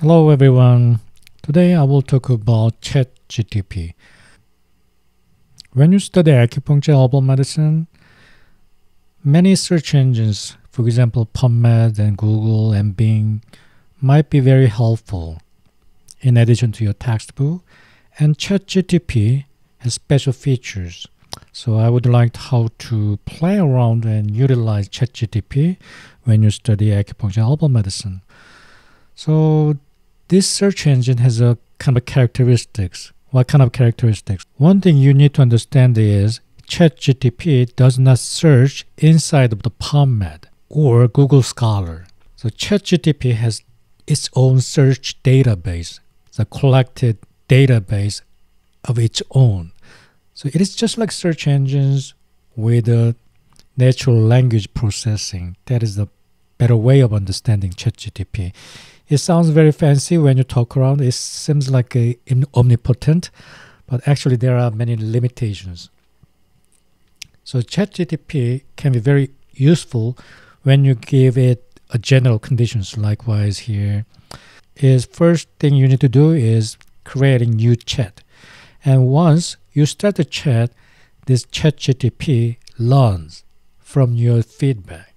Hello everyone. Today I will talk about Chat GTP. When you study acupuncture herbal medicine, many search engines, for example PubMed and Google and Bing, might be very helpful in addition to your textbook, and Chat GTP has special features. So I would like how to play around and utilize Chat GTP when you study acupuncture herbal medicine. So this search engine has a kind of characteristics. What kind of characteristics? One thing you need to understand is ChatGTP does not search inside of the PubMed or Google Scholar. So ChatGTP has its own search database, the collected database of its own. So it is just like search engines with a natural language processing. That is the better way of understanding ChatGTP. It sounds very fancy when you talk around. It seems like omnipotent, but actually there are many limitations. So ChatGTP can be very useful when you give it a general conditions. Likewise here is first thing you need to do is creating new chat. And once you start the chat, this ChatGTP learns from your feedback.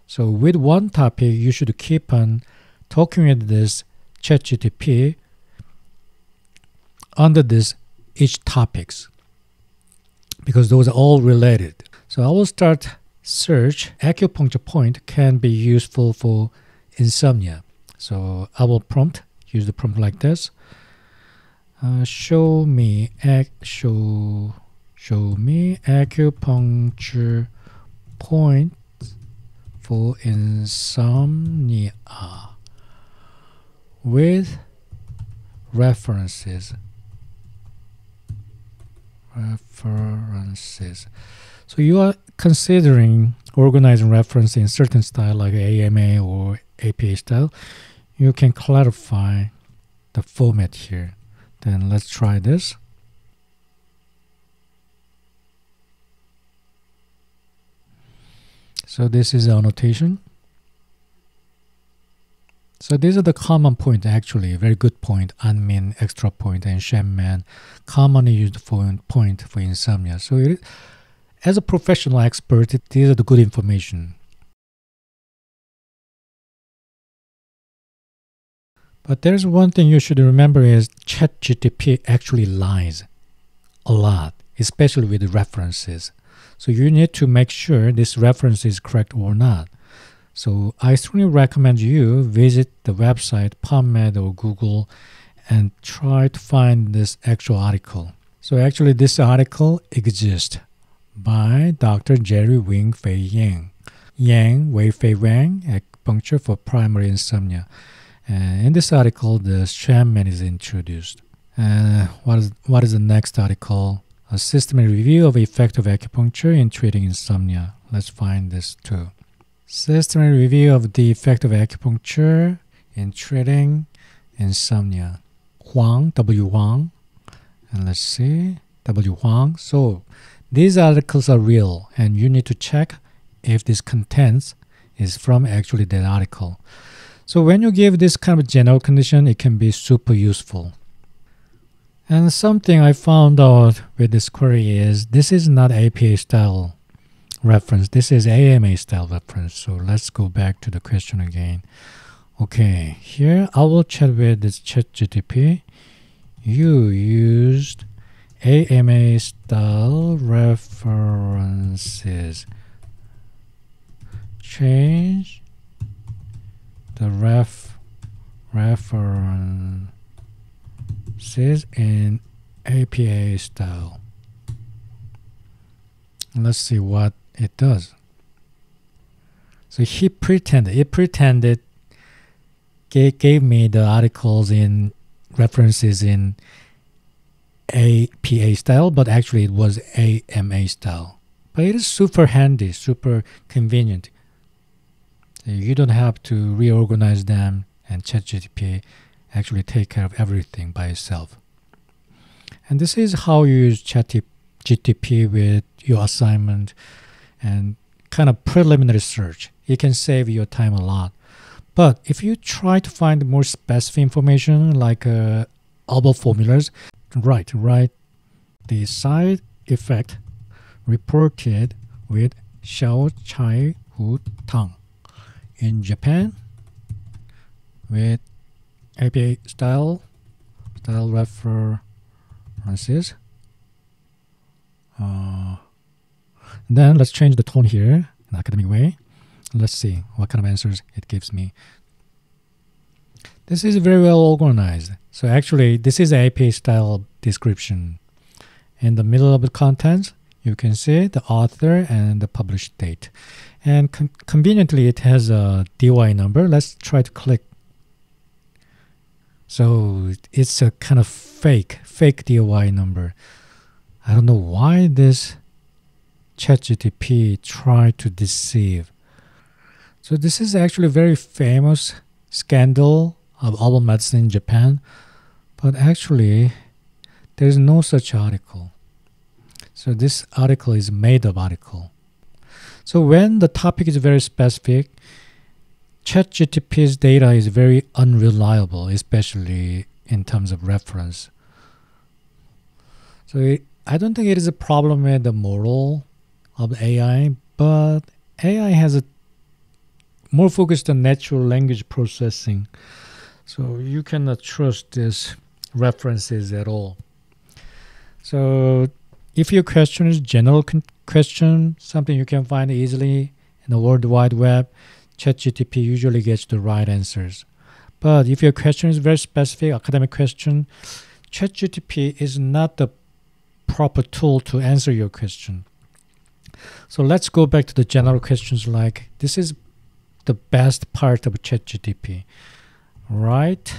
So with one topic, you should keep on talking with this ChatGTP under this each topics because those are all related. So I will start search. Acupuncture point can be useful for insomnia. So I will use the prompt like this. Show me acupuncture point for insomnia with references. So you are considering organizing reference in certain style like AMA or APA style. You can clarify the format here. Then let's try this. So this is the annotation. So these are the common points, actually, very good point, Anmin, extra point, and shaman, commonly used point for insomnia. So as a professional expert, these are the good information. But there's one thing you should remember is ChatGTP actually lies a lot, especially with references. So you need to make sure this reference is correct or not. So I strongly recommend you visit the website PubMed or Google and try to find this actual article. So actually this article exists by Dr. Jerry Wing Fei Yang. Wei Fei Wang, Acupuncture for Primary Insomnia. And in this article, the shaman is introduced. What is the next article? A systematic review of effective acupuncture in treating insomnia. Let's find this too. Systematic review of the effect of acupuncture in treating insomnia. W. Huang. And let's see, W. Huang. So these articles are real, and you need to check if this contents is from actually that article. So when you give this kind of general condition, it can be super useful. And something I found out with this query is this is not APA style reference. This is AMA style reference. So let's go back to the question again. Okay, here I will chat with this ChatGTP. You used AMA style references. Change the references in APA style. Let's see what it does. So it pretended gave me the articles in references in APA style, but actually it was AMA style. But it is super handy, super convenient. You don't have to reorganize them, and ChatGTP actually take care of everything by itself. And this is how you use ChatGTP with your assignment and kind of preliminary search. It can save your time a lot. But if you try to find more specific information like herbal formulas, write the side effect reported with Xiao Chai Hu Tang in Japan with APA style references. Then let's change the tone here in an academic way. Let's see what kind of answers it gives me. This is very well organized. So actually, this is APA style description. In the middle of the contents, you can see the author and the published date. And conveniently, it has a DOI number. Let's try to click. So it's a kind of fake DOI number. I don't know why this Chat GTP tried to deceive. So this is actually a very famous scandal of herbal medicine in Japan, but actually there is no such article. So this article is a made-up article. So when the topic is very specific, Chat GTP's data is very unreliable, especially in terms of reference. So I don't think it is a problem with the model of AI, but AI has a more focused on natural language processing. So you cannot trust these references at all. So if your question is general question, something you can find easily in the World Wide Web, ChatGTP usually gets the right answers. But if your question is very specific, academic question, ChatGTP is not the proper tool to answer your question. So let's go back to the general questions like, this is the best part of ChatGTP. Write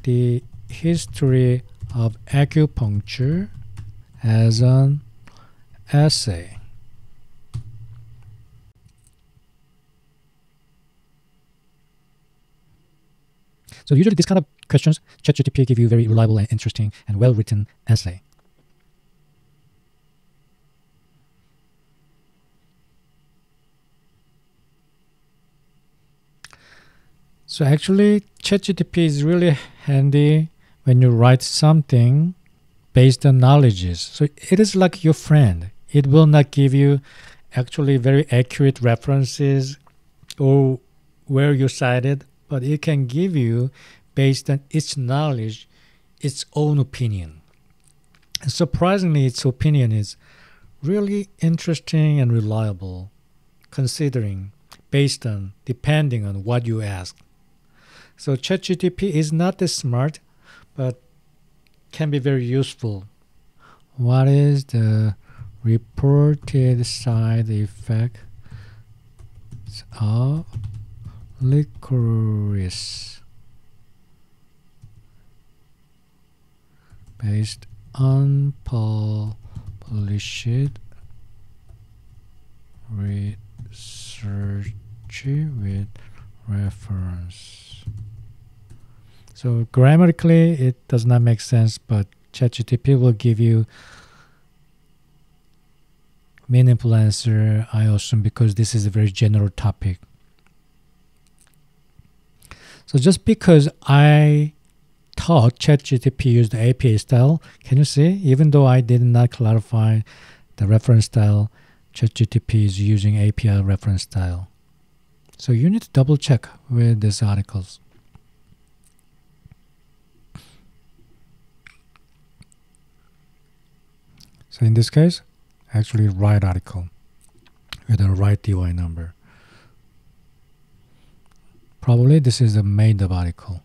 the history of acupuncture as an essay. So usually these kind of questions, ChatGTP give you very reliable and interesting and well-written essay. So actually, ChatGTP is really handy when you write something based on knowledges. So it is like your friend. It will not give you actually very accurate references or where you cited, but it can give you, based on its knowledge, its own opinion. And surprisingly, its opinion is really interesting and reliable, depending on what you ask. So ChatGTP is not that smart, but can be very useful. What is the reported side effect of licorice based on published research with reference? So grammatically, it does not make sense, but ChatGTP will give you meaningful answer, I assume, because this is a very general topic. So just because I thought ChatGTP used the APA style, can you see? Even though I did not clarify the reference style, ChatGTP is using API reference style. So you need to double check with these articles. So in this case, actually right article with the right DOI number. Probably this is a made-up article.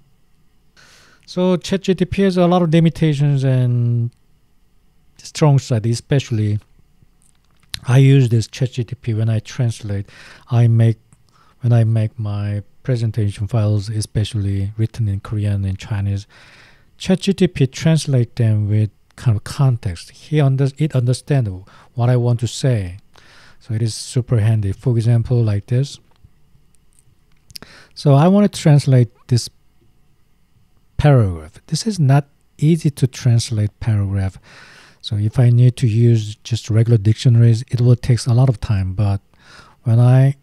So ChatGTP has a lot of limitations and strong side, especially I use this ChatGTP when I translate. When I make my presentation files, especially written in Korean and Chinese, ChatGTP translate them with kind of context. It understands what I want to say. So it is super handy. For example, like this. So I want to translate this paragraph. This is not easy to translate paragraph. So if I need to use just regular dictionaries, it will take a lot of time. But when I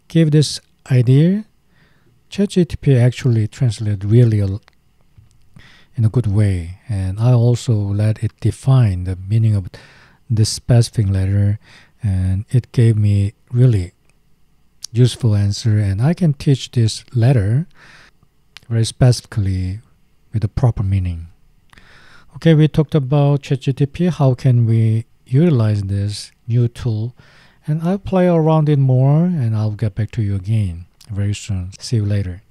give this idea, Chat GTP actually translated really in a good way, and I also let it define the meaning of this specific letter, and it gave me really useful answer, and I can teach this letter very specifically with the proper meaning. Okay, we talked about ChatGTP. How can we utilize this new tool? And I'll play around it more, and I'll get back to you again very soon. See you later.